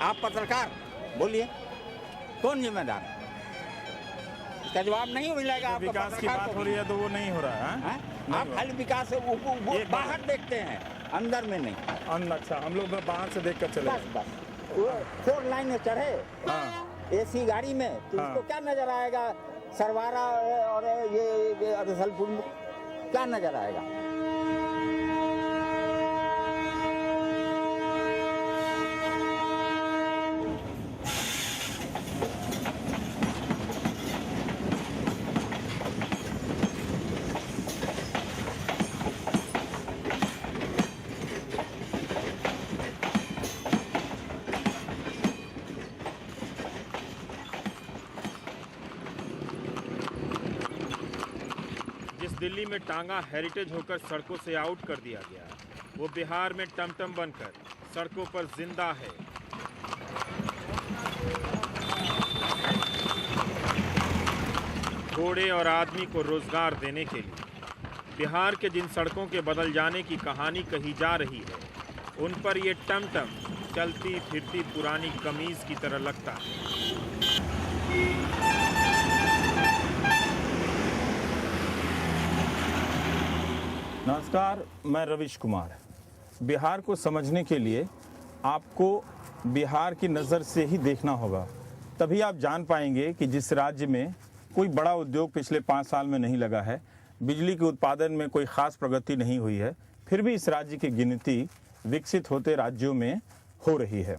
आप पत्रकार बोलिए, कौन जिम्मेदार है? इसका जवाब नहीं मिलेगा आपको। विकास की बात हो रही है तो वो नहीं हो रहा है। आप खाली विकास वो बाहर देखते हैं, अंदर में नहीं। अच्छा, हम लोग बाहर से देख कर चले। बस वो 4 लाइन में चढ़े एसी गाड़ी में तो उसको क्या नजर आएगा? सरवारा और ये रसलपुर में क्या नजर आएगा? दिल्ली में टांगा हेरिटेज होकर सड़कों से आउट कर दिया गया, वो बिहार में टमटम बनकर सड़कों पर जिंदा है। घोड़े और आदमी को रोजगार देने के लिए बिहार के जिन सड़कों के बदल जाने की कहानी कही जा रही है, उन पर ये टमटम चलती फिरती पुरानी कमीज की तरह लगता है। नमस्कार, मैं रविश कुमार। बिहार को समझने के लिए आपको बिहार की नज़र से ही देखना होगा, तभी आप जान पाएंगे कि जिस राज्य में कोई बड़ा उद्योग पिछले 5 साल में नहीं लगा है, बिजली के उत्पादन में कोई ख़ास प्रगति नहीं हुई है, फिर भी इस राज्य की गिनती विकसित होते राज्यों में हो रही है।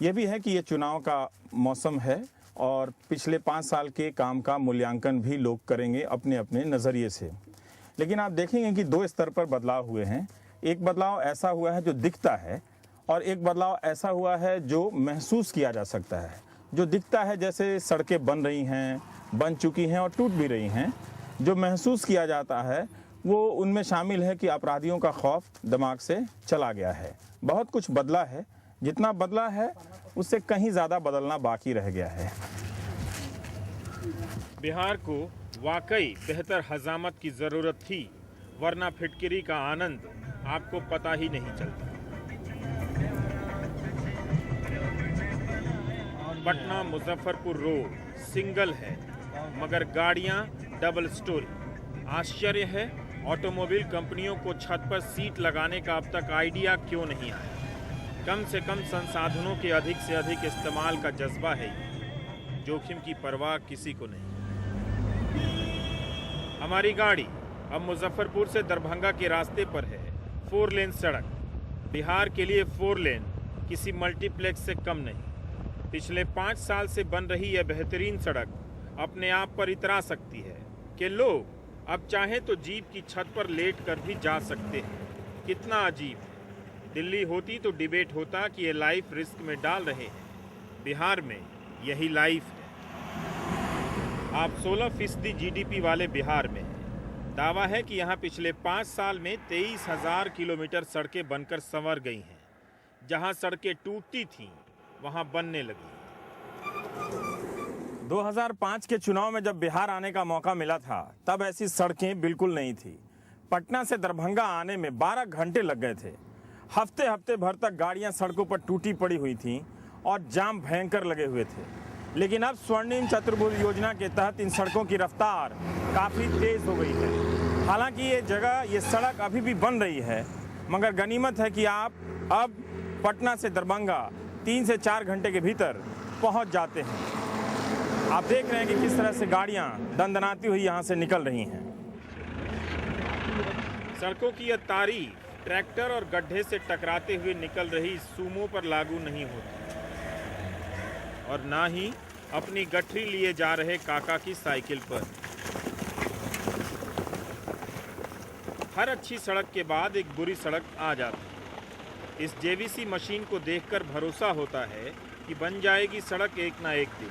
यह भी है कि ये चुनाव का मौसम है और पिछले 5 साल के काम का मूल्यांकन भी लोग करेंगे अपने अपने नज़रिए से। लेकिन आप देखेंगे कि 2 स्तर पर बदलाव हुए हैं। एक बदलाव ऐसा हुआ है जो दिखता है और एक बदलाव ऐसा हुआ है जो महसूस किया जा सकता है। जो दिखता है जैसे सड़कें बन रही हैं, बन चुकी हैं और टूट भी रही हैं। जो महसूस किया जाता है वो उनमें शामिल है कि अपराधियों का खौफ दिमाग से चला गया है। बहुत कुछ बदला है, जितना बदला है उससे कहीं ज़्यादा बदलना बाकी रह गया है। बिहार को वाकई बेहतर हजामत की ज़रूरत थी, वरना फिटकरी का आनंद आपको पता ही नहीं चलता। पटना मुजफ्फरपुर रोड सिंगल है, मगर गाड़ियां डबल स्टोरी। आश्चर्य है, ऑटोमोबाइल कंपनियों को छत पर सीट लगाने का अब तक आइडिया क्यों नहीं आया? कम से कम संसाधनों के अधिक से अधिक इस्तेमाल का जज्बा है, जोखिम की परवाह किसी को नहीं। हमारी गाड़ी अब मुजफ्फरपुर से दरभंगा के रास्ते पर है। 4 लेन सड़क। बिहार के लिए 4 लेन किसी मल्टीप्लेक्स से कम नहीं। पिछले 5 साल से बन रही यह बेहतरीन सड़क अपने आप पर इतरा सकती है कि लोग अब चाहें तो जीप की छत पर लेट कर भी जा सकते हैं। कितना अजीब। दिल्ली होती तो डिबेट होता कि ये लाइफ रिस्क में डाल रहे हैं। बिहार में यही लाइफ है। आप 16% GDP वाले बिहार में दावा है कि यहाँ पिछले 5 साल में 23,000 किलोमीटर सड़कें बनकर संवर गई हैं। जहाँ सड़कें टूटती थीं वहाँ बनने लगी। 2005 के चुनाव में जब बिहार आने का मौका मिला था तब ऐसी सड़कें बिल्कुल नहीं थी। पटना से दरभंगा आने में 12 घंटे लग गए थे। हफ्ते हफ्ते भर तक गाड़ियां सड़कों पर टूटी पड़ी हुई थीं और जाम भयंकर लगे हुए थे। लेकिन अब स्वर्णिम चतुर्भुज योजना के तहत इन सड़कों की रफ्तार काफ़ी तेज़ हो गई है। हालांकि ये सड़क अभी भी बन रही है, मगर गनीमत है कि आप अब पटना से दरभंगा 3 से 4 घंटे के भीतर पहुंच जाते हैं। आप देख रहे हैं कि किस तरह से गाड़ियां दंदनाती हुई यहां से निकल रही हैं। सड़कों की यह तारीफ ट्रैक्टर और गड्ढे से टकराते हुए निकल रही सूमो पर लागू नहीं होती, और ना ही अपनी गठरी लिए जा रहे काका की साइकिल पर। हर अच्छी सड़क के बाद एक बुरी सड़क आ जाती है। इस JVC मशीन को देखकर भरोसा होता है कि बन जाएगी सड़क एक ना एक दिन।